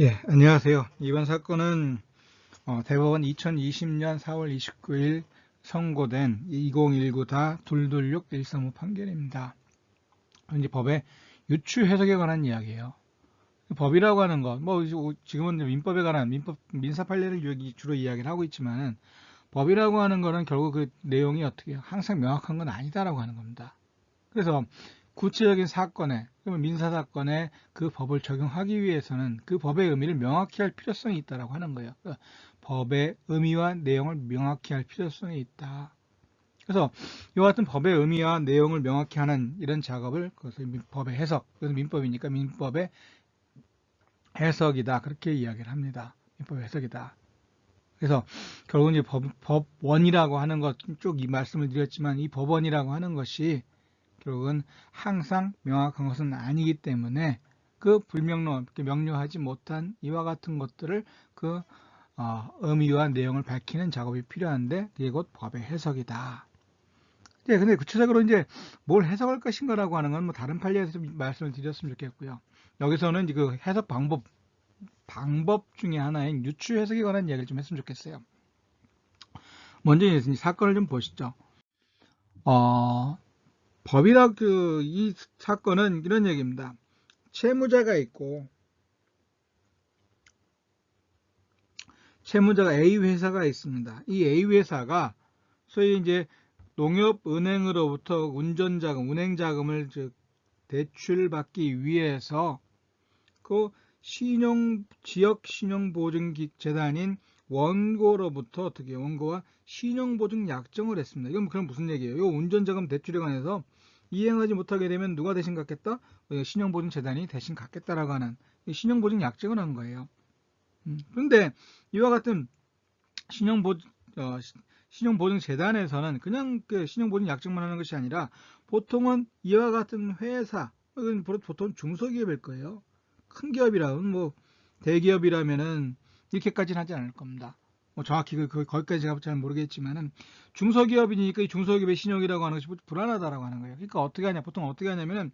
예, 안녕하세요. 이번 사건은 대법원 2020년 4월 29일 선고된 2019-226-135 판결입니다. 이제 법의 유추 해석에 관한 이야기예요. 법이라고 하는 것, 지금은 민법에 관한 민사 판례를 주로 이야기를 하고 있지만은 법이라고 하는 거는 결국 그 내용이 어떻게 항상 명확한 건 아니다라고 하는 겁니다. 그래서 구체적인 사건에, 그러면 민사사건에 그 법을 적용하기 위해서는 그 법의 의미를 명확히 할 필요성이 있다고 하는 거예요. 그러니까 법의 의미와 내용을 명확히 할 필요성이 있다. 그래서 이와 같은 법의 의미와 내용을 명확히 하는 이런 작업을 그것을 법의 해석, 그래서 민법이니까 민법의 해석이다. 그렇게 이야기를 합니다. 민법의 해석이다. 그래서 결국 이제 법원이라고 하는 것, 쭉 이 말씀을 드렸지만 이 법원이라고 하는 것이 결국은 항상 명확한 것은 아니기 때문에 그 불명료, 명료하지 못한 이와 같은 것들을 그 의미와 내용을 밝히는 작업이 필요한데 그게 곧 법의 해석이다. 네, 근데 구체적으로 이제 뭘 해석할 것인가라고 하는 건 뭐 다른 판례에서 말씀을 드렸으면 좋겠고요. 여기서는 이제 그 해석 방법 중에 하나인 유추 해석에 관한 이야기를 좀 했으면 좋겠어요. 먼저 이 사건을 좀 보시죠. 법이라 이 사건은 이런 얘기입니다. 채무자가 있고 채무자가 A 회사가 있습니다. 이 A 회사가 소위 이제 농협은행으로부터 운전자금, 운행자금을 대출받기 위해서 그 지역 신용보증재단인 원고로부터 어떻게 원고와 신용보증 약정을 했습니다. 이건 그럼 무슨 얘기예요? 이 운전자금 대출에 관해서 이행하지 못하게 되면 누가 대신 갚겠다? 신용보증재단이 대신 갚겠다라고 하는 신용보증 약정을 한 거예요. 그런데 이와 같은 신용보증재단에서는 그냥 그 신용보증 약정만 하는 것이 아니라 보통은 이와 같은 회사, 보통 중소기업일 거예요. 큰 기업이라면 뭐 대기업이라면은 이렇게까지는 하지 않을 겁니다. 뭐 정확히 거기까지 제가 잘 모르겠지만은 중소기업이니까 이 중소기업의 신용이라고 하는 것이 불안하다라고 하는 거예요. 그러니까 어떻게 하냐, 보통 어떻게 하냐면은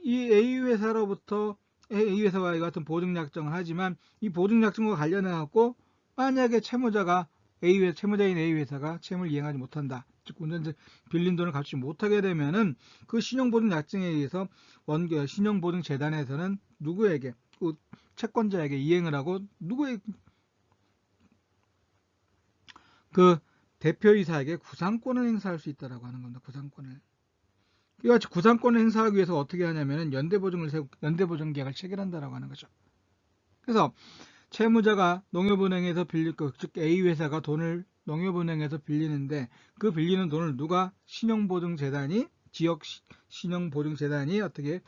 이 A 회사로부터 A 회사와 같은 보증 약정을 하지만 이 보증 약정과 관련해 갖고 만약에 채무자인 A 회사가 채무를 이행하지 못한다. 즉 운전자 빌린 돈을 갚지 못하게 되면은 그 신용보증 약정에 의해서 신용보증재단에서는 누구에게 그 채권자에게 이행을 하고 그 대표이사에게 구상권을 행사할 수 있다라고 하는 겁니다. 구상권을. 이와 같이 구상권을 행사하기 위해서 어떻게 하냐면은 연대보증 계약을 체결한다라고 하는 거죠. 그래서 채무자가 농협은행에서 즉 A 회사가 돈을 농협은행에서 빌리는데 그 빌리는 돈을 누가 지역 신용보증재단이 어떻게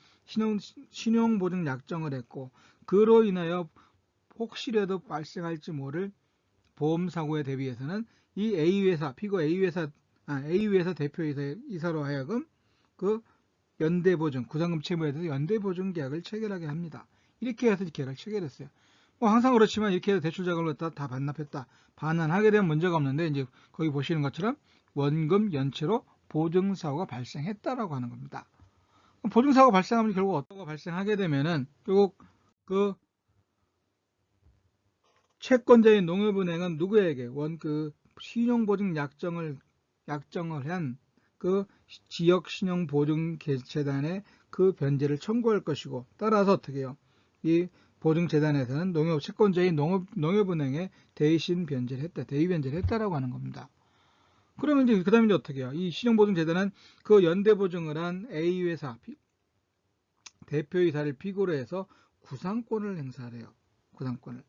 신용보증 약정을 했고 그로 인하여 혹시라도 발생할지 모를 보험사고에 대비해서는 이 피고 A 회사 대표이사로 하여금 그 연대보증, 구상금 채무에 대해서 연대보증 계약을 체결하게 합니다. 이렇게 해서 계약을 체결했어요. 뭐 항상 그렇지만 이렇게 해서 대출 자금을 다 반납했다. 반환하게 되면 문제가 없는데 이제 거기 보시는 것처럼 원금 연체로 보증사고가 발생했다라고 하는 겁니다. 보증사고가 발생하면 결국 어떤 거 발생하게 되면은 결국 그 채권자인 농협은행은 누구에게 신용보증 약정을 한 그 지역 신용보증재단에 그 변제를 청구할 것이고 따라서 어떻게 해요? 이 보증재단에서는 채권자인 농협은행에 대신 변제를 했다, 대위 변제를 했다라고 하는 겁니다. 그러면 이제 그다음에 이제 어떻게 해요? 이 신용보증재단은 그 연대보증을 한 A 회사 대표이사를 피고로 해서 구상권을 행사해요. 구상권을.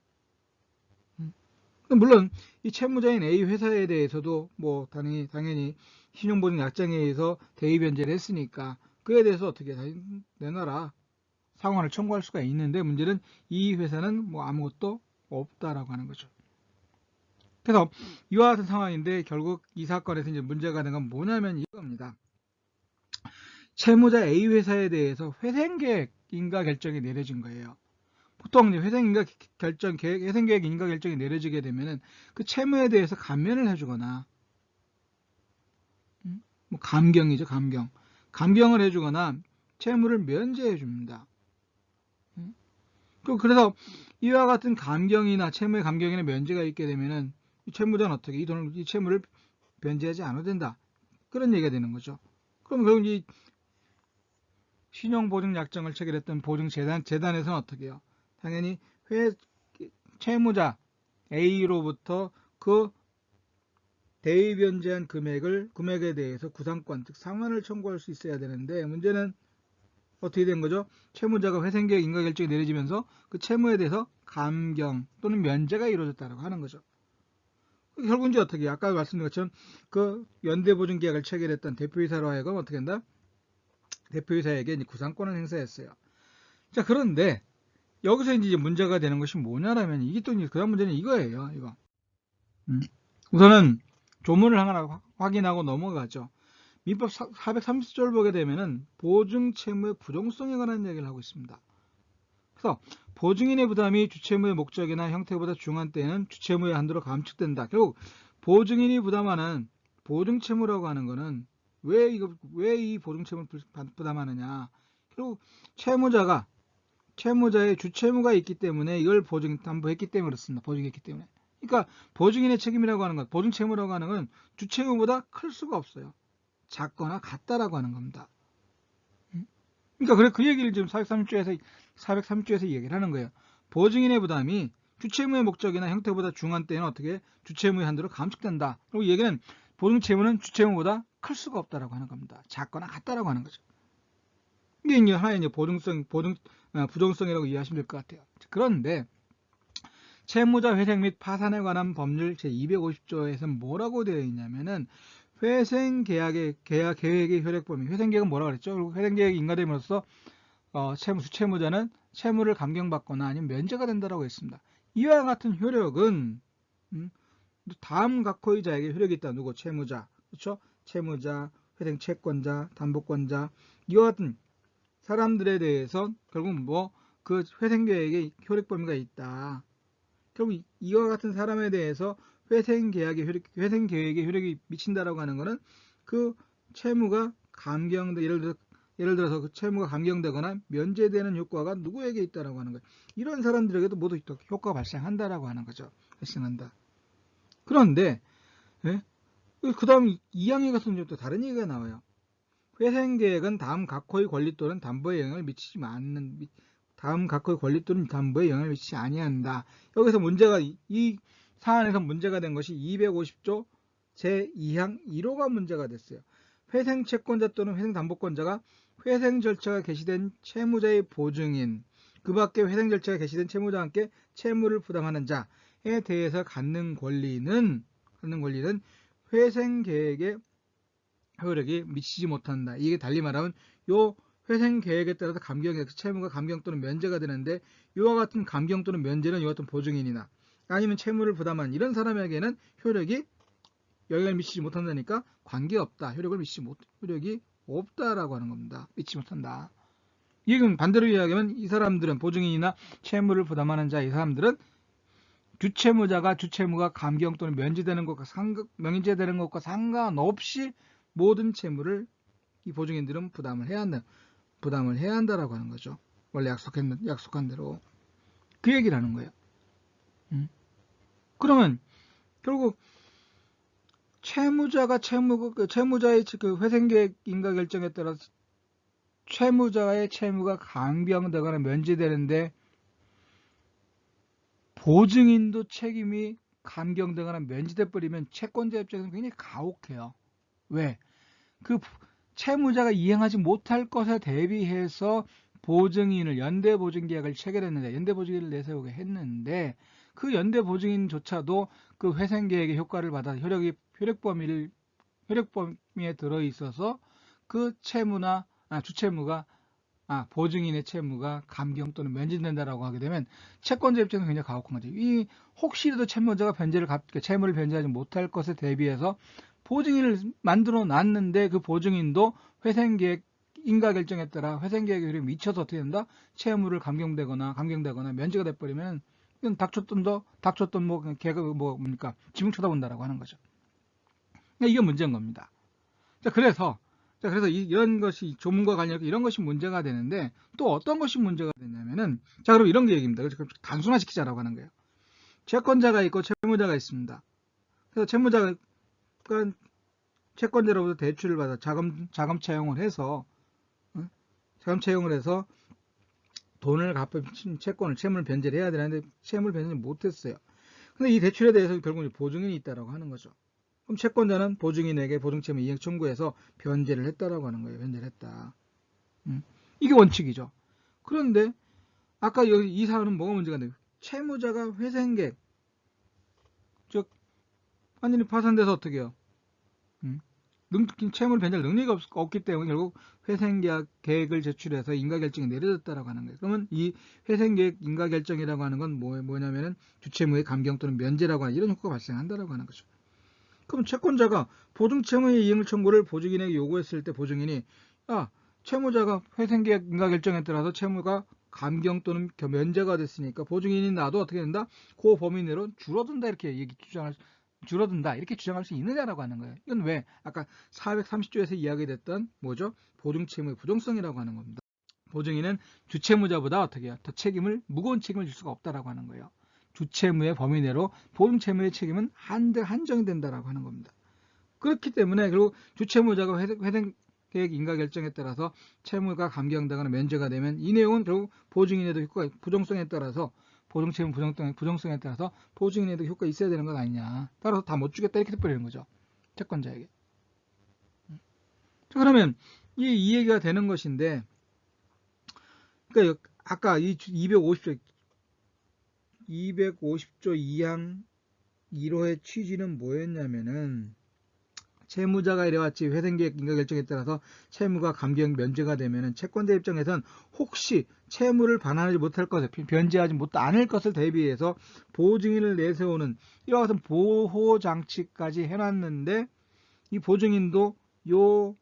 물론 이 채무자인 A 회사에 대해서도 뭐 당연히 신용보증 약정에 의해서 대위 변제를 했으니까 그에 대해서 어떻게 내놔라 상환을 청구할 수가 있는데 문제는 이 회사는 뭐 아무것도 없다라고 하는 거죠. 그래서 이와 같은 상황인데 결국 이 사건에서 이제 문제가 된 건 뭐냐면 이겁니다. 채무자 A 회사에 대해서 회생계획 인가 결정이 내려진 거예요. 보통 회생계획 인가 결정이 내려지게 되면은 그 채무에 대해서 감면을 해주거나, 뭐 감경이죠, 감경. 감경을 해주거나 채무를 면제해 줍니다. 그래서 이와 같은 감경이나 채무의 감경이나 면제가 있게 되면은 이 채무자는 어떻게 이 채무를 변제하지 않아도 된다. 그런 얘기가 되는 거죠. 그럼 결국 이 신용보증약정을 체결했던 재단에서는 어떻게 해요? 당연히 채무자 A로부터 그 대위변제한 금액에 대해서 구상권, 즉 상환을 청구할 수 있어야 되는데 문제는 어떻게 된 거죠? 채무자가 회생계획 인가결정이 내려지면서 그 채무에 대해서 감경 또는 면제가 이루어졌다고 하는 거죠. 결국 이제 어떻게 아까 말씀드린 것처럼 그 연대보증계약을 체결했던 대표이사로 하여금 어떻게 한다? 대표이사에게 이제 구상권을 행사했어요. 자, 그런데 여기서 이제 문제가 되는 것이 뭐냐라면 이게 또 이제 그다음 문제는 이거예요. 이거. 우선은 조문을 하나 확인하고 넘어가죠. 민법 430조를 보게 되면은 보증 채무의 부정성에 관한 얘기를 하고 있습니다. 그래서 보증인의 부담이 주채무의 목적이나 형태보다 중요한 때에는 주채무의 한도로 감축된다. 결국 보증인이 부담하는 보증 채무라고 하는 거는 왜 이 보증 채무를 부담하느냐? 결국 채무자의 주채무가 있기 때문에 이걸 담보했기 때문에 그렇습니다. 보증했기 때문에. 그러니까 보증인의 책임이라고 하는 것, 보증 채무라고 하는 건 주채무보다 클 수가 없어요. 작거나 같다라고 하는 겁니다. 그러니까 그 얘기를 지금 430조에서 얘기를 하는 거예요. 보증인의 부담이 주채무의 목적이나 형태보다 중요한 때는 어떻게 주채무의 한도로 감축된다. 그리고 이 얘기는 보증 채무는 주채무보다 클 수가 없다라고 하는 겁니다. 작거나 같다라고 하는 거죠. 이게 이제 하나의 이제 부정성이라고 이해하시면 될 것 같아요. 그런데 채무자 회생 및 파산에 관한 법률 제250조에서 뭐라고 되어 있냐면은 회생계획의 효력 범위, 회생계획은 뭐라고 그랬죠? 그리고 회생계획이 인가됨으로써 주채무자는 채무를 감경받거나 아니면 면제가 된다라고 했습니다. 이와 같은 효력은 다음 각호의자에게 효력이 있다. 누구? 채무자, 그렇죠? 채무자, 회생 채권자, 담보권자 이와 같은 사람들에 대해서 결국 그 회생계획의 효력 범위가 있다. 결국 이와 같은 사람에 대해서 회생계획의 효력이 미친다라고 하는 것은 그 채무가 예를 들어서 그 채무가 감경되거나 면제되는 효과가 누구에게 있다라고 하는 거예요. 이런 사람들에게도 모두 효과가 발생한다라고 하는 거죠. 발생한다. 그런데 그 다음 2항에 가서는 또 다른 얘기가 나와요. 회생계획은 다음 각호의 권리 또는 담보에 영향을 미치지 않는 다음 각호의 권리 또는 담보에 영향을 미치지 아니한다. 여기서 문제가 이 사안에서 문제가 된 것이 250조 제2항 1호가 문제가 됐어요. 회생채권자 또는 회생담보권자가 회생 절차가 개시된 채무자의 보증인, 그 밖에 회생 절차가 개시된 채무자와 함께 채무를 부담하는 자에 대해서 갖는 권리는 회생계획의 효력이 미치지 못한다. 이게 달리 말하면 요 회생계획에 따라서 채무가 감경 또는 면제가 되는데 이와 같은 감경 또는 면제는 이와 같은 보증인이나 아니면 채무를 부담한 이런 사람에게는 효력이 영향을 미치지 못한다니까 관계없다. 효력이 없다라고 하는 겁니다. 미치지 못한다. 이건 반대로 이야기하면 이 사람들은 보증인이나 채무를 부담하는 자 이 사람들은 주채무가 감경 또는 면제되는 것과 상관없이 모든 채무를 이 보증인들은 부담을 해야 한다라고 하는 거죠. 원래 약속한 대로 그 얘기를 하는 거예요. 그러면 결국 채무자의 그 회생계획 인가 결정에 따라서 채무자의 채무가 감경되거나 면제되는데 보증인도 책임이 감경되거나 면제돼 버리면 채권자 입장에서는 굉장히 가혹해요. 왜? 그 채무자가 이행하지 못할 것에 대비해서 보증인을 연대보증계약을 체결했는데 연대보증인을 내세우게 했는데 그 연대보증인조차도 그 회생계획의 효과를 받아 효력 범위에 들어있어서 그 보증인의 채무가 감경 또는 면제된다라고 하게 되면 채권자 입장에서 굉장히 가혹한 거죠. 혹시라도 채무자가 채무를 변제하지 못할 것에 대비해서 보증인을 만들어 놨는데 그 보증인도 회생계획 인가 결정에 따라 회생계획의 효력이 미쳐서 어떻게 된다? 채무를 감경되거나 면제가 돼버리면 이건 닥쳤던 지붕 쳐다본다라고 하는 거죠. 이게 문제인 겁니다. 자, 그래서 자, 그래서 이런 것이 조문과 관련 이런 것이 문제가 되는데 또 어떤 것이 문제가 되냐면은 자, 그럼 이런 게 얘기입니다. 그래서 단순화시키자라고 하는 거예요. 채권자가 있고 채무자가 있습니다. 그래서 채무자가 채권자로부터 대출을 받아 자금 채용을 해서 자금 채용을 해서 돈을 갚은 채무를 변제를 해야 되는데 채무를 변제를 못했어요. 근데 이 대출에 대해서 결국 보증인이 있다라고 하는 거죠. 그럼 채권자는 보증인에게 보증채무 이행 청구해서 변제를 했다라고 하는 거예요. 변제를 했다. 이게 원칙이죠. 그런데 아까 여기 이 사안은 뭐가 문제가 돼요? 채무자가 회생계획, 즉 완전히 파산돼서 어떻게 해요? 채무를 변제할 능력이 없기 때문에 결국 회생계획을 제출해서 인가결정이 내려졌다라고 하는 거예요. 그러면 이 회생계획 인가결정이라고 하는 건 뭐냐면은 주채무의 감경 또는 면제라고 하는 이런 효과가 발생한다라고 하는 거죠. 그럼 채권자가 보증채무의 이행 청구를 보증인에게 요구했을 때 보증인이 채무자가 회생계획 인가결정에 따라서 채무가 감경 또는 면제가 됐으니까 보증인이 나도 어떻게 된다? 그 범위 내로 줄어든다 이렇게 주장할 수 있느냐라고 하는 거예요. 이건 왜? 아까 430조에서 이야기됐던 뭐죠? 보증채무의 부정성이라고 하는 겁니다. 보증인은 주채무자보다 어떻게 해요? 더 무거운 책임을 질 수가 없다라고 하는 거예요. 주채무의 범위 내로 보증채무의 책임은 한정이 된다라고 하는 겁니다. 그렇기 때문에 결국 주채무자가 회생계획 인가결정에 따라서 채무가 감경되거나 면제가 되면 이 내용은 결국 보증인에도 효과가 부정성에 따라서 보증채무 부정성에 따라서 보증인에도 효과가 있어야 되는 것 아니냐. 따라서 다 못 주겠다 이렇게 돼버리는 거죠. 채권자에게. 자, 그러면 이 얘기가 되는 것인데 그러니까 아까 이 250조 250조 2항 1호의 취지는 뭐였냐면은 채무자가 이래왔지 회생계획 인가결정에 따라서 채무가 감경 면제가 되면은 채권자 입장에선 혹시 채무를 반환하지 못할 것을 변제하지 않을 것을 대비해서 보증인을 내세우는 이와 같은 보호장치까지 해놨는데 이 보증인도 요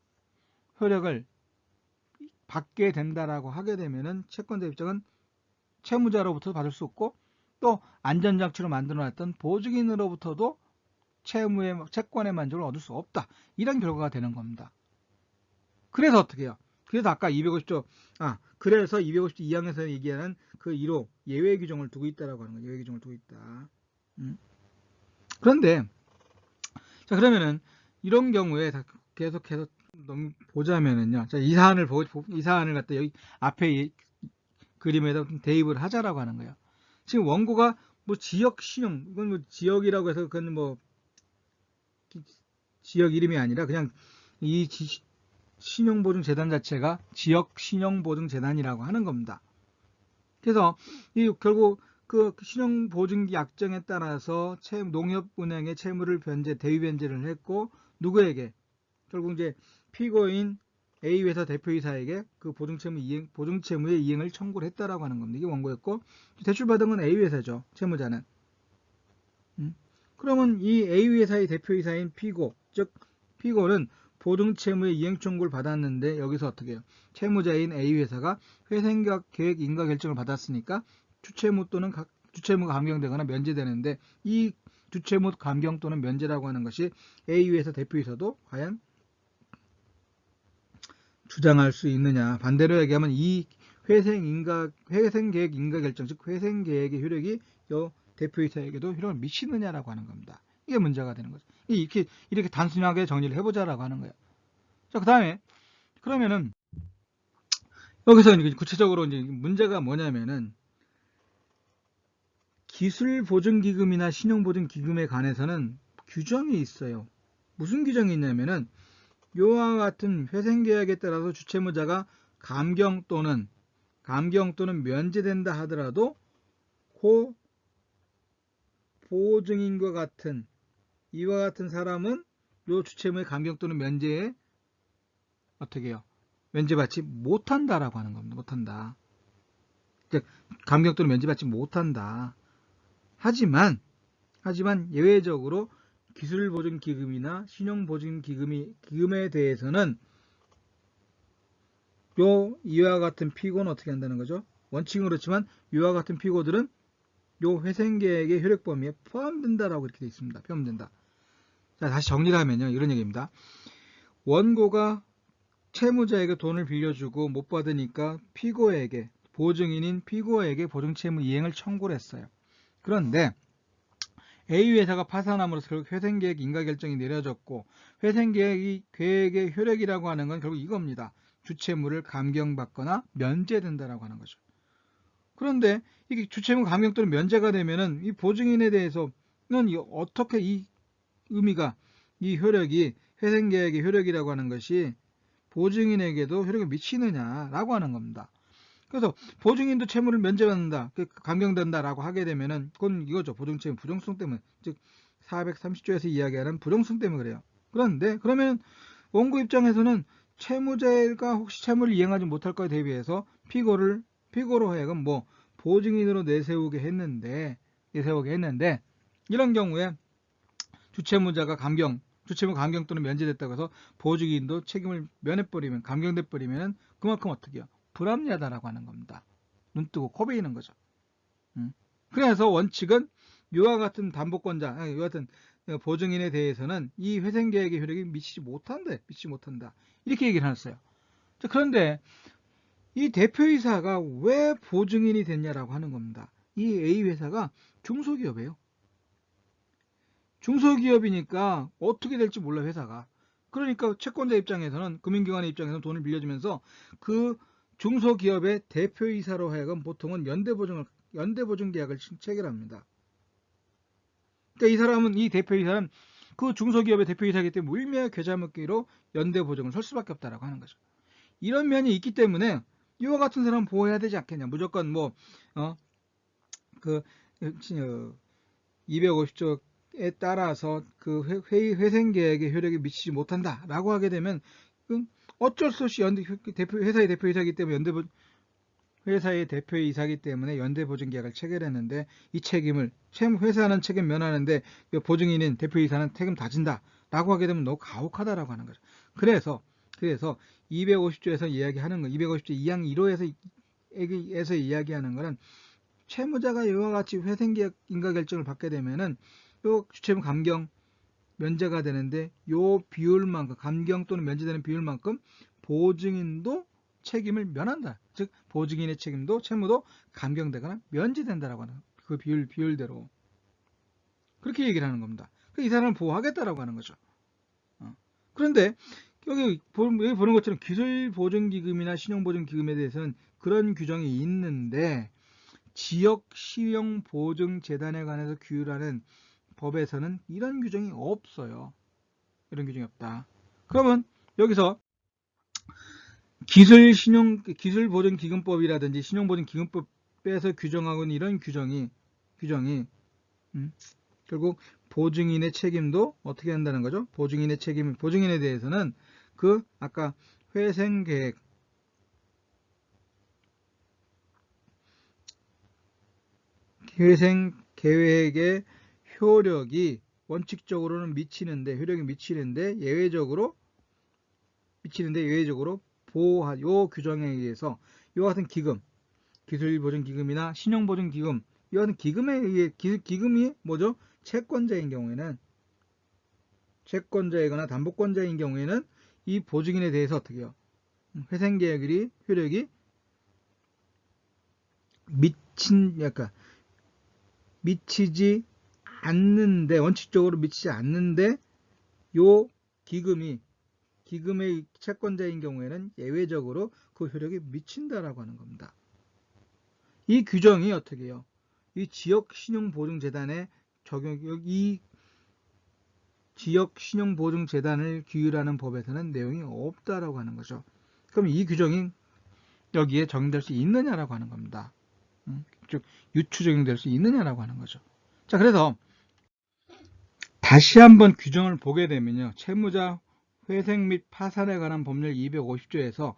효력을 받게 된다라고 하게 되면은 채권자 입장은 채무자로부터 받을 수 없고 또 안전장치로 만들어놨던 보증인으로부터도 채권의 만족을 얻을 수 없다. 이런 결과가 되는 겁니다. 그래서 어떻게 해요? 그래서 아까 250조, 그래서 250조 2항에서 얘기하는 그 1호 예외 규정을 두고 있다라고 하는 거예요. 예외 규정을 두고 있다. 그런데, 자, 그러면은, 이런 경우에 계속해서 보자면은요. 자, 이 사안을 갖다 여기 앞에 그림에다 대입을 하자라고 하는 거예요. 지금 원고가 뭐 지역 신용, 이건 뭐 지역이라고 해서 그건 뭐 지역 이름이 아니라 그냥 이 신용보증재단 자체가 지역 신용보증재단이라고 하는 겁니다. 그래서 결국 그 신용보증기 약정에 따라서 농협은행의 채무를 대위 변제를 했고 누구에게? 결국 이제 피고인 A회사 대표이사에게 그 보증채무의 이행을 청구를 했다라고 하는 겁니다. 이게 원고였고 대출받은 건 A회사죠. 채무자는. 그러면 이 A회사의 대표이사인 피고, 즉 피고는 보증채무의 이행 청구를 받았는데 여기서 어떻게 해요? 채무자인 A회사가 회생계획 인가결정을 받았으니까 주채무가 감경되거나 면제되는데 이 주채무 감경 또는 면제라고 하는 것이 A회사 대표이사도 과연 주장할 수 있느냐. 반대로 얘기하면 이 회생계획 인가결정, 즉 회생계획의 효력이 대표이사에게도 효력을 미치느냐라고 하는 겁니다. 이게 문제가 되는 거죠. 이렇게 단순하게 정리를 해보자라고 하는 거예요. 자, 그 다음에 그러면은 여기서 구체적으로 이제 문제가 뭐냐면은 기술보증기금이나 신용보증기금에 관해서는 규정이 있어요. 무슨 규정이 있냐면은 요와 같은 회생계약에 따라서 주채무자가 감경 또는 면제된다 하더라도 그 보증인과 같은 이와 같은 사람은 요 주채무의 감경 또는 면제에 어떻게 해요? 면제받지 못한다라고 하는 겁니다. 못한다. 그러니까 감경 또는 면제받지 못한다. 하지만 예외적으로 기술보증기금이나 신용보증기금에 대해서는 이와 같은 피고는 어떻게 한다는 거죠? 원칙은 그렇지만 이와 같은 피고들은 요 회생계획의 효력 범위에 포함된다라고 이렇게 되어 있습니다. 포함된다. 자, 다시 정리를 하면요. 이런 얘기입니다. 원고가 채무자에게 돈을 빌려주고 못 받으니까 피고에게, 보증인인 피고에게 보증채무 이행을 청구를 했어요. 그런데 A 회사가 파산함으로써 결국 회생계획 인가결정이 내려졌고, 회생계획의 효력이라고 하는 건 결국 이겁니다. 주채무를 감경받거나 면제된다라고 하는 거죠. 그런데 이게 주채무 감경 또는 면제가 되면은 이 보증인에 대해서는 어떻게 이 의미가, 이 효력이, 회생계획의 효력이라고 하는 것이 보증인에게도 효력을 미치느냐라고 하는 겁니다. 그래서 보증인도 채무를 면제받는다, 감경된다라고 하게 되면은 그건 이거죠. 보증채무 부정성 때문에, 즉 430조에서 이야기하는 부정성 때문에 그래요. 그런데 그러면 원고 입장에서는 채무자가 혹시 채무를 이행하지 못할 거에 대비해서 피고로 하여금 뭐 보증인으로 내세우게 했는데 이런 경우에 주채무자가 주채무 감경 또는 면제됐다고 해서 보증인도 책임을 면해버리면, 감경돼버리면 그만큼 어떻게 해요? 불합리하다라고 하는 겁니다. 눈 뜨고 코 베이는 거죠. 그래서 원칙은 이와 같은 담보권자, 이와 같은 보증인에 대해서는 이 회생계획의 효력이 미치지 못한다. 이렇게 얘기를 했어요. 그런데 이 대표이사가 왜 보증인이 됐냐라고 하는 겁니다. 이 A 회사가 중소기업이에요. 중소기업이니까 어떻게 될지 몰라, 회사가. 그러니까 채권자 입장에서는, 금융기관의 입장에서는 돈을 빌려주면서 그 중소기업의 대표이사로 하여금 보통은 연대보증 계약을 체결합니다. 그러니까 이 대표이사는 그 중소기업의 대표이사이기 때문에 일명 계좌묶기로 연대보증을 설 수밖에 없다라고 하는 거죠. 이런 면이 있기 때문에 이와 같은 사람 보호해야 되지 않겠냐. 무조건 250조에 따라서 그 회생계획의 효력이 미치지 못한다라고 하게 되면 어쩔 수 없이 회사의 대표이사이기 때문에 회사의 대표이사이기 때문에 연대보증계약을 체결했는데 이 책임을 회사는 책임 면하는데 보증인인 대표이사는 책임 다진다라고 하게 되면 너무 가혹하다라고 하는 거죠. 그래서 250조에서 이야기하는 거, 250조 2항 1호에서 이야기하는 거는 채무자가 이와 같이 회생계약 인가결정을 받게 되면은 요 주채무 감경 면제가 되는데 요 비율만큼, 감경 또는 면제되는 비율만큼 보증인도 책임을 면한다. 즉 보증인의 책임도 채무도 감경되거나 면제된다라고 하는 그 비율대로 그렇게 얘기를 하는 겁니다. 이 사람을 보호하겠다라고 하는 거죠. 그런데 여기 보는 것처럼 기술보증기금이나 신용보증기금에 대해서는 그런 규정이 있는데 지역신용보증재단에 관해서 규율하는 법에서는 이런 규정이 없어요. 이런 규정이 없다. 그러면 여기서 기술보증기금법이라든지 신용보증기금법에서 규정하고 있는 이런 규정이 결국 보증인의 책임도 어떻게 한다는 거죠? 보증인에 대해서는 아까 회생계획의 효력이 원칙적으로는 효력이 미치는데 예외적으로 요 규정에 의해서 요 같은 기술보증기금이나 신용보증기금, 요 같은 기금에 의해, 기금이 뭐죠? 채권자이거나 담보권자인 경우에는 이 보증인에 대해서 어떻게 해요? 회생계획의 효력이 원칙적으로 미치지 않는데 요 기금의 채권자인 경우에는 예외적으로 그 효력이 미친다라고 하는 겁니다. 이 규정이 어떻게 해요? 이 지역신용보증재단의 이 지역신용보증재단을 규율하는 법에서는 내용이 없다라고 하는 거죠. 그럼 이 규정이 여기에 적용될 수 있느냐라고 하는 겁니다. 즉 유추 적용될 수 있느냐라고 하는 거죠. 자, 그래서 다시 한번 규정을 보게 되면요, 채무자 회생 및 파산에 관한 법률 250조에서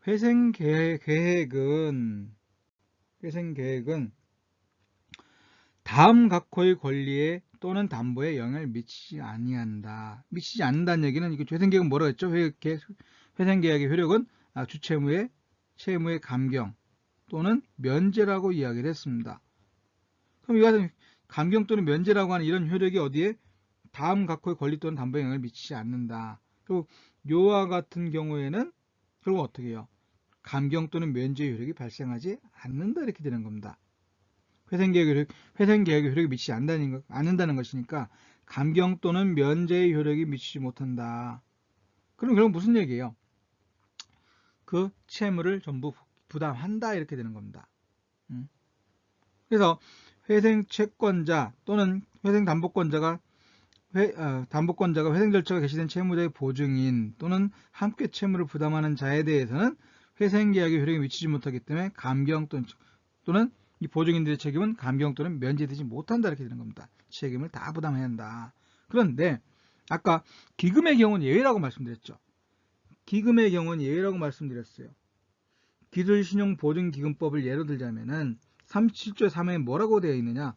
회생계획은 다음 각호의 권리에 또는 담보에 영향을 미치지 않는다는 얘기는, 이거 회생계획은 뭐라고 했죠? 회생계획의 효력은 채무의 감경 또는 면제라고 이야기를 했습니다. 그럼 이것은 감경 또는 면제라고 하는 이런 효력이 어디에? 다음 각호의 권리 또는 담보에 영향을 미치지 않는다. 그리고 요와 같은 경우에는 결국 어떻게 해요? 감경 또는 면제 효력이 발생하지 않는다 이렇게 되는 겁니다. 회생계약의 효력이 미치지 않는다는 것이니까 감경 또는 면제의 효력이 미치지 못한다. 그럼 결국 무슨 얘기예요? 그 채무를 전부 부담한다 이렇게 되는 겁니다. 그래서 회생채권자 또는 회생담보권자가 담보권자가 회생 절차가 개시된 채무자의 보증인 또는 함께 채무를 부담하는 자에 대해서는 회생계약의 효력이 미치지 못하기 때문에 감경 또는 이 보증인들의 책임은 감경 또는 면제되지 못한다 이렇게 되는 겁니다. 책임을 다 부담해야 한다. 그런데 아까 기금의 경우는 예외라고 말씀드렸죠. 기금의 경우는 예외라고 말씀드렸어요. 기술신용보증기금법을 예로 들자면은 37조 3호에 뭐라고 되어 있느냐?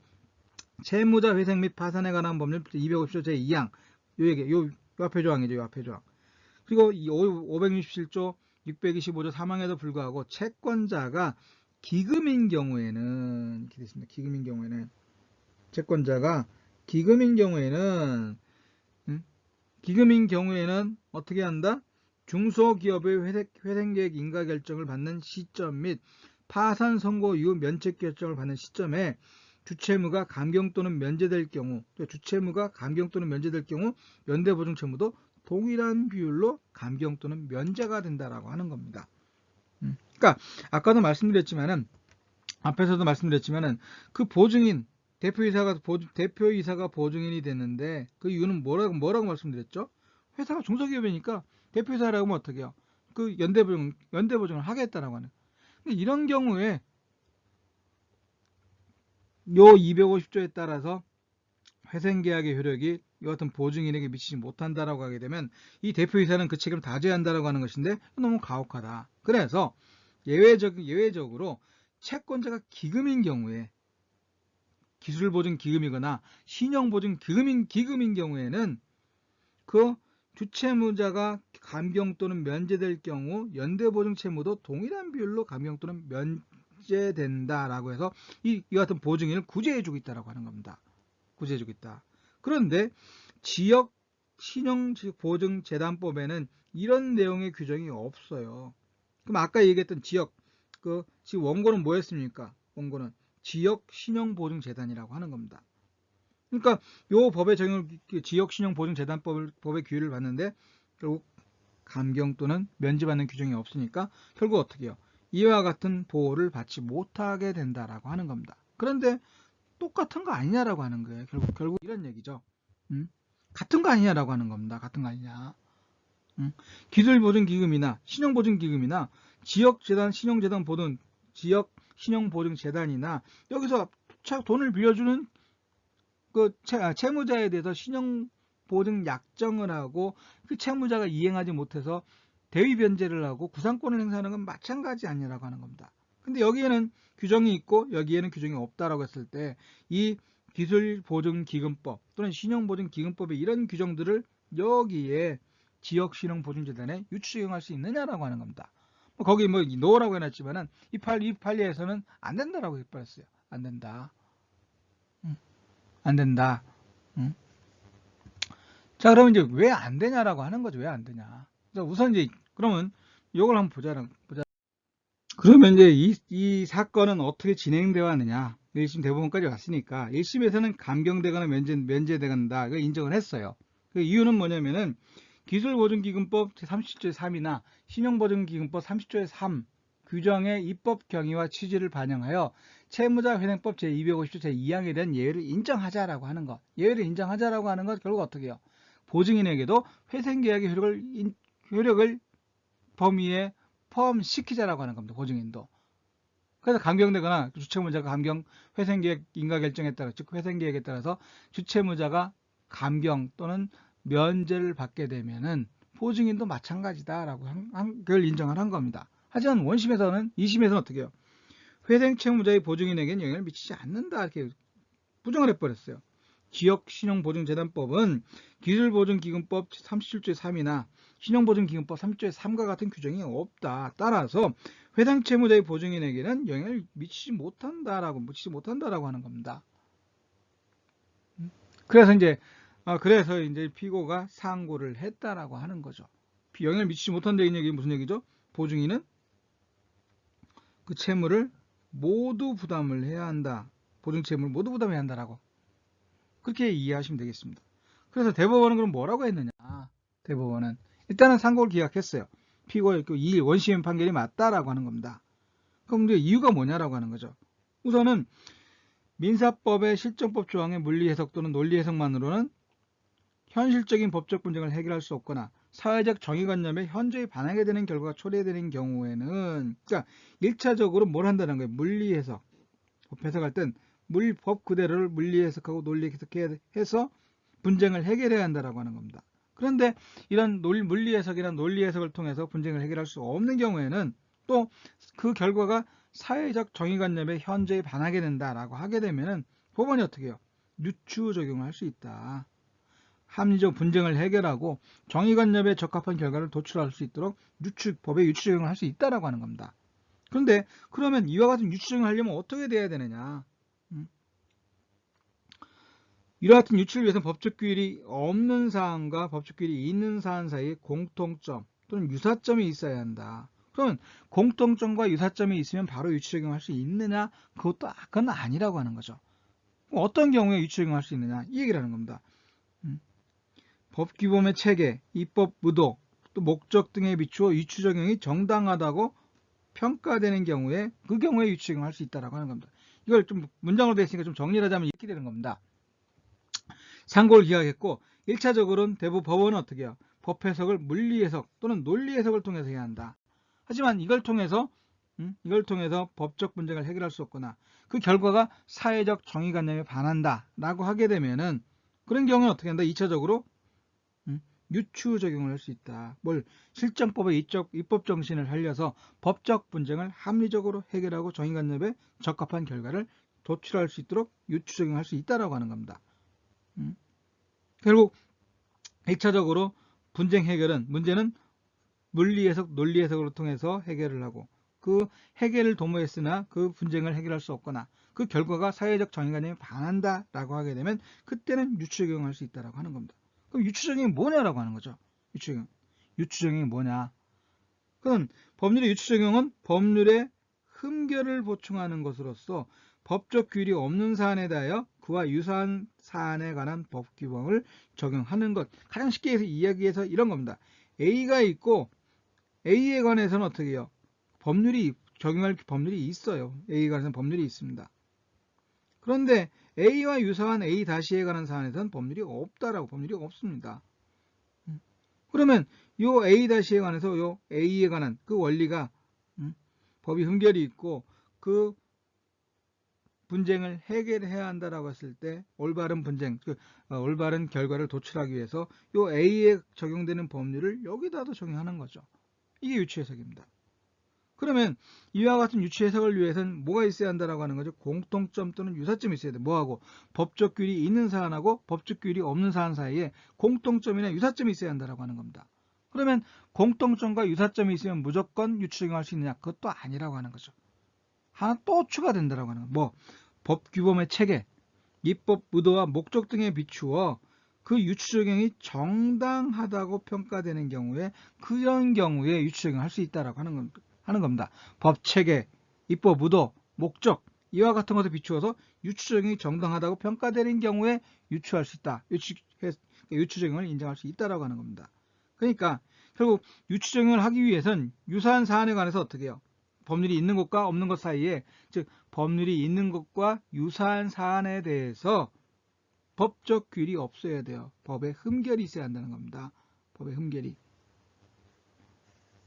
채무자 회생 및 파산에 관한 법률 250조 제2항 요 앞에 조항이죠. 요 앞에 조항. 그리고 567조 625조 3항에도 불구하고 채권자가 기금인 경우에는 이렇게 됐습니다. 기금인 경우에는 채권자가 기금인 경우에는 어떻게 한다? 중소기업의 회생계획 인가 결정을 받는 시점 및 파산 선고 이후 면책 결정을 받는 시점에 주채무가 감경 또는 면제될 경우, 또 주채무가 감경 또는 면제될 경우 연대보증 채무도 동일한 비율로 감경 또는 면제가 된다라고 하는 겁니다. 그러니까 아까도 말씀드렸지만은 앞에서도 말씀드렸지만은 그 보증인 대표이사가 보증인이 됐는데 그 이유는 뭐라고 말씀드렸죠? 회사가 중소기업이니까 대표이사라고 하면 어떻게 해요? 그 연대보증을 하겠다라고 하는. 이런 경우에 요 250조에 따라서 회생계약의 효력이 이 같은 보증인에게 미치지 못한다라고 하게 되면 이 대표이사는 그 책임을 다 져야 한다라고 하는 것인데 너무 가혹하다. 그래서 예외적으로 채권자가 기금인 경우에 기술보증 기금이거나 신용보증 기금인 경우에는 그 주채무자가 감경 또는 면제될 경우 연대보증 채무도 동일한 비율로 감경 또는 면제된다라고 해서 이 같은 보증인을 구제해주고 있다라고 하는 겁니다. 구제해주고 있다. 그런데 지역 신용보증재단법에는 이런 내용의 규정이 없어요. 그럼 아까 얘기했던 지금 원고는 뭐였습니까? 원고는 지역 신용보증재단이라고 하는 겁니다. 그러니까 요 법의 적용 지역신용보증재단법의 규율을 봤는데 결국 감경 또는 면제받는 규정이 없으니까 결국 어떻게 해요? 이와 같은 보호를 받지 못하게 된다라고 하는 겁니다. 그런데 똑같은 거 아니냐라고 하는 거예요. 결국 이런 얘기죠. 같은 거 아니냐라고 하는 겁니다. 같은 거 아니냐. 기술보증기금이나 신용보증기금이나 지역재단 신용재단 보든 지역 신용보증재단이나 여기서 돈을 빌려주는 그 채무자에 대해서 신용보증 약정을 하고 그 채무자가 이행하지 못해서 대위 변제를 하고 구상권을 행사하는 건 마찬가지 아니라고 하는 겁니다. 근데 여기에는 규정이 있고 여기에는 규정이 없다라고 했을 때 이 기술보증기금법 또는 신용보증기금법의 이런 규정들을 여기에 지역신용보증재단에 유추적용할 수 있느냐라고 하는 겁니다. 거기 노라고 해놨지만은 이 판례에서는 안 된다라고 해버렸어요. 안 된다. 안 된다. 자, 그러면 이제 왜 안 되냐라고 하는 거죠. 왜 안 되냐. 우선 이제 그러면 이걸 한번 보자. 그러면 이제 이 사건은 어떻게 진행되어 왔느냐. 1심 대법원까지 왔으니까 1심에서는 감경되거나 면제되간다. 이걸 인정을 했어요. 그 이유는 뭐냐면은 기술보증기금법 제37조의 3이나 신용보증기금법 30조의 3 규정의 입법 경위와 취지를 반영하여 채무자회생법 제250조 제2항에 대한 예외를 인정하자라고 하는 것. 예외를 인정하자라고 하는 것 결국 어떻게 해요? 보증인에게도 회생계약의 효력을 범위에 포함시키자라고 하는 겁니다. 보증인도. 그래서 감경되거나 주채무자가 회생계획 인가결정에 따라 즉 회생계획에 따라서 주채무자가 감경 또는 면제를 받게 되면은 보증인도 마찬가지다라고 그걸 인정을 한 겁니다. 하지만 2심에서는 어떻게 해요? 회생채무자의 보증인에게는 영향을 미치지 않는다 이렇게 부정을 해버렸어요. 지역신용보증재단법은 기술보증기금법 37조의 3이나 신용보증기금법 30조의 3과 같은 규정이 없다. 따라서 회생채무자의 보증인에게는 영향을 미치지 못한다라고 하는 겁니다. 그래서 이제 피고가 상고를 했다라고 하는 거죠. 영향을 미치지 못한다는 얘기 무슨 얘기죠? 보증인은 그 채무를 모두 부담을 해야 한다. 보증 채무를 모두 부담해야 한다라고 그렇게 이해하시면 되겠습니다. 그래서 대법원은 그럼 뭐라고 했느냐? 대법원은 일단은 상고를 기각했어요. 피고의 그 2일 원시효 판결이 맞다라고 하는 겁니다. 그럼 근데 이유가 뭐냐라고 하는 거죠. 우선은 민사법의 실정법 조항의 물리 해석 또는 논리 해석만으로는 현실적인 법적 분쟁을 해결할 수 없거나 사회적 정의관념에 현저히 반하게 되는 결과가 초래되는 경우에는, 그러니까 1차적으로 뭘 한다는 거예요? 물리 해석. 법 해석할 땐 법 그대로를 물리 해석하고 논리 해석해서 분쟁을 해결해야 한다라고 하는 겁니다. 그런데 이런 물리 해석이나 논리 해석을 통해서 분쟁을 해결할 수 없는 경우에는 또 그 결과가 사회적 정의관념에 현저히 반하게 된다라고 하게 되면은 법원이 어떻게 해요? 유추 적용을 할 수 있다. 합리적 분쟁을 해결하고 정의관념에 적합한 결과를 도출할 수 있도록 법의 유추 적용을 할 수 있다라고 하는 겁니다. 그런데 그러면 이와 같은 유추 적용을 하려면 어떻게 돼야 되느냐? 이와 같은 유추를 위해서는 법적 규율이 없는 사안과 법적 규율이 있는 사안 사이에 공통점 또는 유사점이 있어야 한다. 그러면 공통점과 유사점이 있으면 바로 유추 적용할 수 있느냐? 그건 아니라고 하는 거죠. 어떤 경우에 유추 적용할 수 있느냐? 이 얘기를 하는 겁니다. 법규범의 체계, 입법 의도, 또 목적 등에 비추어 유추 적용이 정당하다고 평가되는 경우에 그 경우에 유추 적용할 수 있다라고 하는 겁니다. 이걸 좀 문장으로 되어 있으니까 좀 정리를 하자면 이렇게 되는 겁니다. 상고를 기각했고 1차적으로는 법원은 어떻게 해요? 법 해석을 물리 해석 또는 논리 해석을 통해서 해야 한다. 하지만 이걸 통해서 법적 분쟁을 해결할 수 없거나 그 결과가 사회적 정의관념에 반한다라고 하게 되면은 그런 경우는 어떻게 한다? 2차적으로 유추 적용을 할 수 있다. 실정법의 입법 정신을 살려서 법적 분쟁을 합리적으로 해결하고 정의관념에 적합한 결과를 도출할 수 있도록 유추 적용할 수 있다라고 하는 겁니다. 결국 1차적으로 분쟁 해결은 문제는 물리 해석, 논리 해석으로 통해서 해결을 하고 그 해결을 도모했으나 그 분쟁을 해결할 수 없거나 그 결과가 사회적 정의관념에 반한다라고 하게 되면 그때는 유추 적용할 수 있다라고 하는 겁니다. 그럼 유추 적용이 뭐냐라고 하는 거죠. 유추 적용이 뭐냐? 그건 법률의 유추 적용은 법률의 흠결을 보충하는 것으로서 법적 규율이 없는 사안에 대하여 그와 유사한 사안에 관한 법 규범을 적용하는 것. 가장 쉽게 이야기해서 이런 겁니다. A가 있고 A에 관해서는 어떻게 해요? 적용할 법률이 있어요. A에 관해서는 법률이 있습니다. 그런데 A와 유사한 A-에 관한 사안에서는 법률이 없습니다. 그러면 요 A-에 관해서 요 A에 관한 그 원리가 법이 흠결이 있고 그 분쟁을 해결해야 한다라고 했을 때 올바른 올바른 결과를 도출하기 위해서 요 A에 적용되는 법률을 여기다도 적용하는 거죠. 이게 유추 해석입니다. 그러면 이와 같은 유추 해석을 위해서는 뭐가 있어야 한다라고 하는 거죠? 공통점 또는 유사점이 있어야 돼. 뭐하고? 법적 규율이 있는 사안하고 법적 규율이 없는 사안 사이에 공통점이나 유사점이 있어야 한다라고 하는 겁니다. 그러면 공통점과 유사점이 있으면 무조건 유추 적용할 수 있느냐? 그것도 아니라고 하는 거죠. 하나 또 추가된다라고 하는 거. 법규범의 체계, 입법 의도와 목적 등에 비추어 그 유추 적용이 정당하다고 평가되는 경우에 그런 경우에 유추 적용할 수 있다라고 하는 겁니다. 법 체계, 입법 의도, 목적 이와 같은 것에 비추어서 유추 적용이 정당하다고 평가되는 경우에 유추할 수 있다. 유추 적용을 인정할 수 있다라고 하는 겁니다. 그러니까 결국 유추 적용을 하기 위해선 유사한 사안에 관해서 어떻게 해요? 법률이 있는 것과 없는 것 사이에, 즉 법률이 있는 것과 유사한 사안에 대해서 법적 규율이 없어야 돼요. 법의 흠결이 있어야 한다는 겁니다. 법의 흠결이.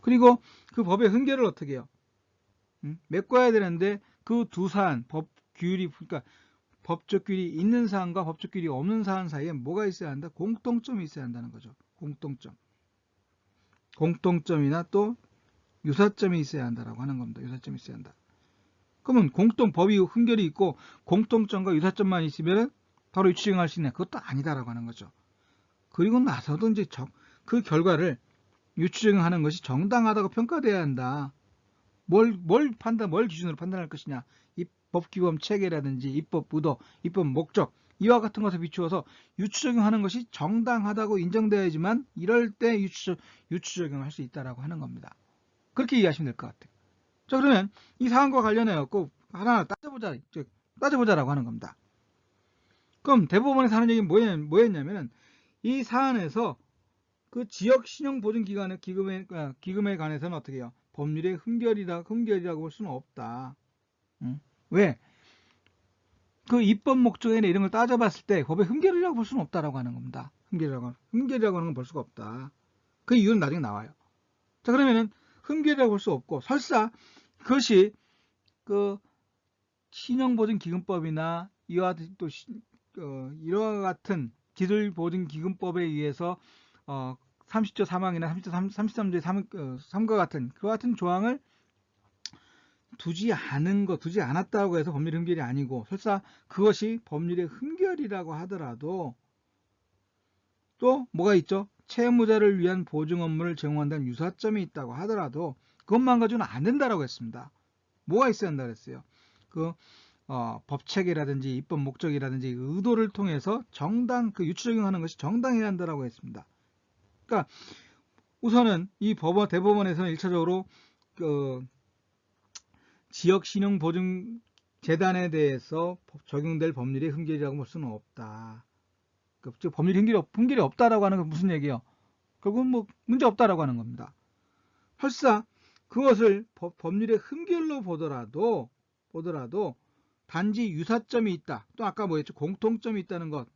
그리고 그 법의 흠결을 어떻게 해요? 메꿔야 되는데 그 두 사안, 그러니까 법적 규율이 있는 사안과 법적 규율이 없는 사안 사이에 뭐가 있어야 한다? 공통점이 있어야 한다는 거죠. 공통점이나 또 유사점이 있어야 한다라고 하는 겁니다. 유사점이 있어야 한다. 그러면 법이 흠결이 있고 공통점과 유사점만 있으면 바로 유추 적용할 수 있냐? 그것도 아니다라고 하는 거죠. 그리고 나서도 이제 그 결과를 유추 적용하는 것이 정당하다고 평가돼야 한다. 뭘 기준으로 판단할 것이냐? 법규범 체계라든지 입법 의도, 입법 목적 이와 같은 것에 비추어서 유추 적용하는 것이 정당하다고 인정되어야지만 이럴 때 유추 적용할 수 있다라고 하는 겁니다. 그렇게 이해하시면 될 것 같아요. 자, 그러면 이 사안과 관련해 갖고 하나하나 따져보자라고 하는 겁니다. 그럼 대법원에서 하는 얘기는 뭐였냐면은 이 사안에서 그 지역 신용 보증 기관의 기금에 관해서는 어떻게 해요? 법률의 흠결이라고 볼 수는 없다. 왜? 그 입법 목적이나 이런 걸 따져봤을 때 법의 흠결이라고 볼 수는 없다라고 하는 겁니다. 흠결이라고 하는 건 볼 수가 없다. 그 이유는 나중에 나와요. 자, 그러면은 흠결이라고 볼 수 없고, 설사 그것이 그 신용보증기금법이나 이와 또 이와 같은 기술보증기금법에 의해서 30조 3항이나 33조의 3과 같은 그와 같은 조항을 두지 않았다고 해서 법률의 흠결이 아니고, 설사 그것이 법률의 흠결이라고 하더라도 또 뭐가 있죠? 채무자를 위한 보증 업무를 제공한다는 유사점이 있다고 하더라도 그것만 가지고는 안 된다라고 했습니다. 뭐가 있어야 한다고 했어요? 법책이라든지 입법 목적이라든지 의도를 통해서 그 유추 적용하는 것이 정당해야 한다라고 했습니다. 그러니까 우선은 이 대법원에서는 1차적으로 지역신용보증재단에 대해서 적용될 법률의 흠결이라고 볼 수는 없다. 즉 법률의 흠결이 없다라고 하는 건 무슨 얘기예요? 결국은 뭐 문제 없다라고 하는 겁니다. 설사 그것을 법률의 흠결로 보더라도 단지 유사점이 있다. 또 아까 뭐였죠? 공통점이 있다는 것.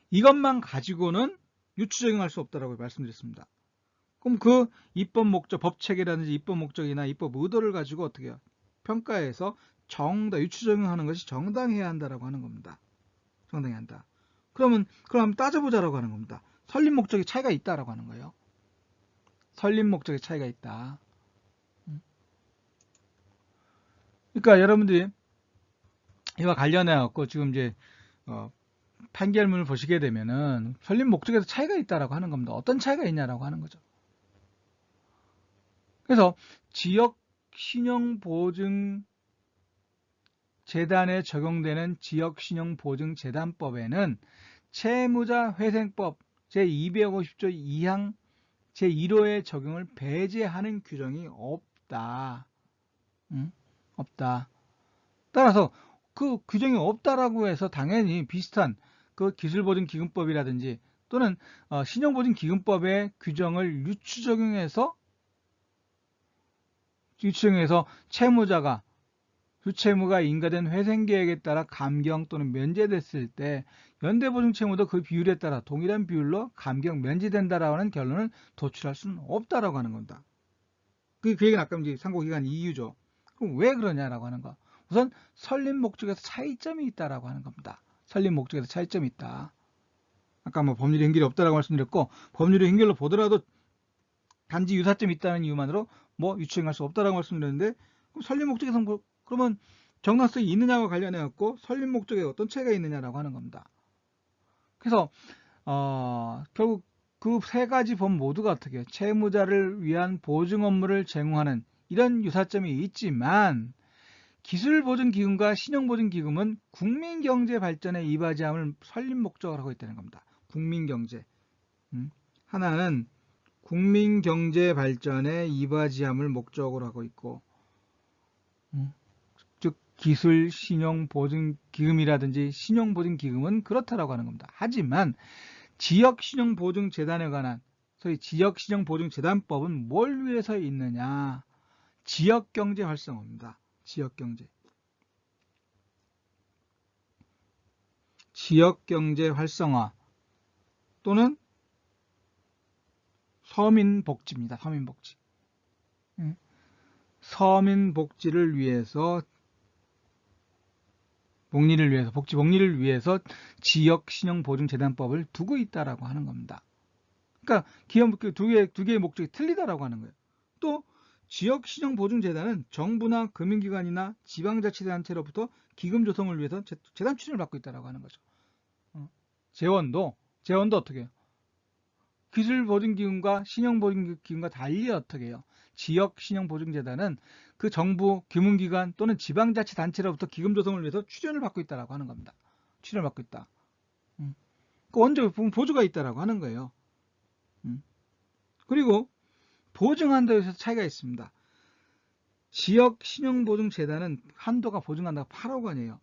이것만 가지고는 유추 적용할 수 없다라고 말씀드렸습니다. 그럼 그 입법 목적, 법체계라든지 입법 목적이나 입법 의도를 가지고 어떻게 해요? 평가해서 유추 적용하는 것이 정당해야 한다라고 하는 겁니다. 정당해야 한다. 그럼 한번 따져보자라고 하는 겁니다. 설립 목적의 차이가 있다라고 하는 거예요. 설립 목적의 차이가 있다. 그러니까 여러분들이 이와 관련해 갖고 지금 이제 판결문을 보시게 되면은 설립 목적에서 차이가 있다라고 하는 겁니다. 어떤 차이가 있냐라고 하는 거죠. 그래서 지역 신용보증 재단에 적용되는 지역신용보증재단법에는 채무자 회생법 제250조 2항 제1호의 적용을 배제하는 규정이 없다. 없다. 따라서 그 규정이 없다라고 해서 당연히 비슷한 그 기술보증기금법이라든지 또는 신용보증기금법의 규정을 유추 적용해서 주채무가 인가된 회생계획에 따라 감경 또는 면제됐을 때 연대보증채무도 그 비율에 따라 동일한 비율로 감경 면제된다라는 결론을 도출할 수는 없다라고 하는 겁니다. 그 얘기는 아까 이제 상고기간 이유죠. 그럼 왜 그러냐라고 하는 거. 우선 설립 목적에서 차이점이 있다라고 하는 겁니다. 설립 목적에서 차이점이 있다. 아까 뭐 법률의 흠결이 없다라고 말씀드렸고, 법률의 흠결로 보더라도 단지 유사점이 있다는 이유만으로 뭐 유추행할 수 없다라고 말씀드렸는데, 그럼 설립 목적에서 그러면 정당성이 있느냐와 관련해 갖고 설립 목적에 어떤 차이가 있느냐라고 하는 겁니다. 그래서 결국 그 세 가지 법 모두가 어떻게 해요? 채무자를 위한 보증 업무를 제공하는 이런 유사점이 있지만, 기술보증기금과 신용보증기금은 국민경제 발전에 이바지함을 설립 목적으로 하고 있다는 겁니다. 국민경제. 하나는 국민경제 발전에 이바지함을 목적으로 하고 있고, 즉 기술 신용보증기금이라든지 신용보증기금은 그렇다라고 하는 겁니다. 하지만 지역신용보증재단에 관한 소위 지역신용보증재단법은 뭘 위해서 있느냐? 지역경제 활성화입니다. 지역경제 활성화 또는 서민복지입니다. 서민복지를 위해서 복리를 위해서 지역신용보증재단법을 두고 있다라고 하는 겁니다. 그러니까 두 개의 목적이 틀리다라고 하는 거예요. 또 지역신용보증재단은 정부나 금융기관이나 지방자치단체로부터 기금 조성을 위해서 재단 추진을 받고 있다라고 하는 거죠. 재원도 어떻게 해요? 기술보증기금과 신용보증기금과 달리 어떻게 해요? 지역신용보증재단은 그 정부, 금융기관 또는 지방자치단체로부터 기금 조성을 위해서 출연을 받고 있다라고 하는 겁니다. 출연을 받고 있다. 그 원조 보조가 있다라고 하는 거예요. 그리고 보증한도에서 차이가 있습니다. 지역신용보증재단은 한도가 보증한도가 8억 원이에요.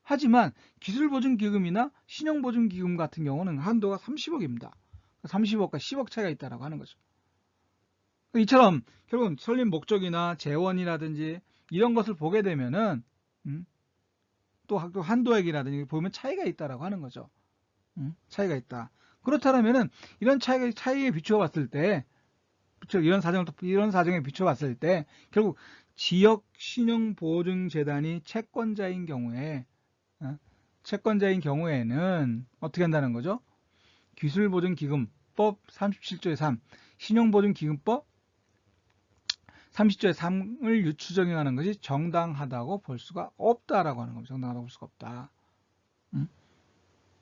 하지만 기술보증기금이나 신용보증기금 같은 경우는 한도가 30억입니다. 30억과 10억 차이가 있다고 하는 거죠. 이처럼 결국은 설립 목적이나 재원이라든지 이런 것을 보게 되면은 또 한도액이라든지 보면 차이가 있다라고 하는 거죠. 차이가 있다. 그렇다면은 이런 차이에 비추어 봤을 때, 이런 사정에 비추어 봤을 때 결국 지역 신용보증재단이 채권자인 경우에는 어떻게 한다는 거죠? 기술보증기금법 37조의 3, 신용보증기금법 30조의 3을 유추 적용하는 것이 정당하다고 볼 수가 없다라고 하는 겁니다. 정당하다고 볼 수가 없다.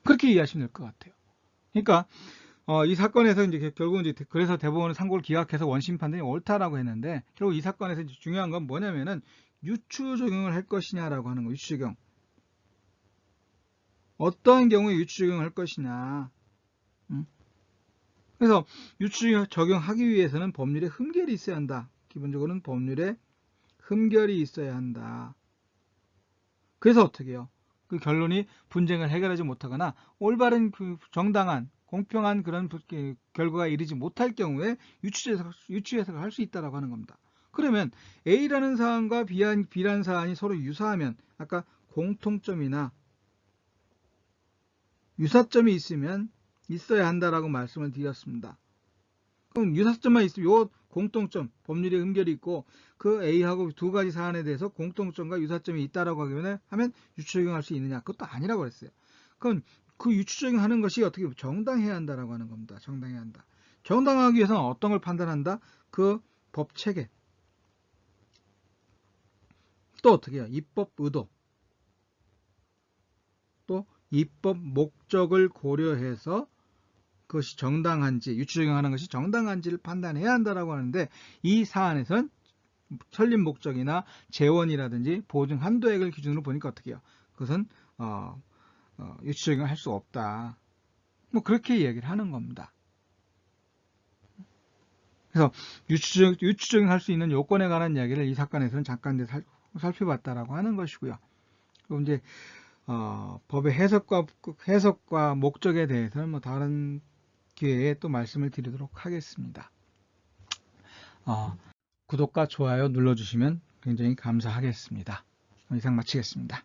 그렇게 이해하시면 될 것 같아요. 그러니까 이 사건에서 이제 결국 이제 그래서 대법원은 상고를 기각해서 원심 판단이 옳다라고 했는데, 결국 이 사건에서 이제 중요한 건 뭐냐면은 유추 적용을 할 것이냐라고 하는 거. 유추 적용. 어떠한 경우에 유추 적용을 할 것이냐. 그래서 유추 적용하기 위해서는 법률에 흠결이 있어야 한다. 기본적으로는 법률에 흠결이 있어야 한다. 그래서 어떻게 해요? 그 결론이 분쟁을 해결하지 못하거나 올바른 정당한 공평한 그런 결과가 이르지 못할 경우에 유추 해석을 할 수 있다고 하는 겁니다. 그러면 A라는 사안과 B라는 사안이 서로 유사하면 아까 공통점이나 유사점이 있어야 한다라고 말씀을 드렸습니다. 그럼 유사점만 있으면 요 공통점, 법률에 흠결이 있고 그 A하고 두 가지 사안에 대해서 공통점과 유사점이 있다라고 하면 유추 적용할 수 있느냐? 그것도 아니라고 그랬어요. 그럼 그 유추 적용하는 것이 어떻게 정당해야 한다라고 하는 겁니다. 정당해야 한다. 정당하기 위해서는 어떤 걸 판단한다? 그 법 체계. 또 어떻게 해요? 입법 의도. 또 입법 목적을 고려해서 그것이 정당한지, 유추 적용하는 것이 정당한지를 판단해야 한다라고 하는데, 이 사안에선 설립 목적이나 재원이라든지 보증 한도액을 기준으로 보니까 어떻게 해요? 그것은 유추 적용을 할 수 없다. 뭐 그렇게 이야기를 하는 겁니다. 그래서 유추 적용할 수 있는 요건에 관한 이야기를 이 사건에서는 잠깐 살펴봤다라고 하는 것이고요. 그리고 이제 법의 해석과 목적에 대해서는 뭐 다른 기회에 또 말씀을 드리도록 하겠습니다. 구독과 좋아요 눌러주시면 굉장히 감사하겠습니다. 이상 마치겠습니다.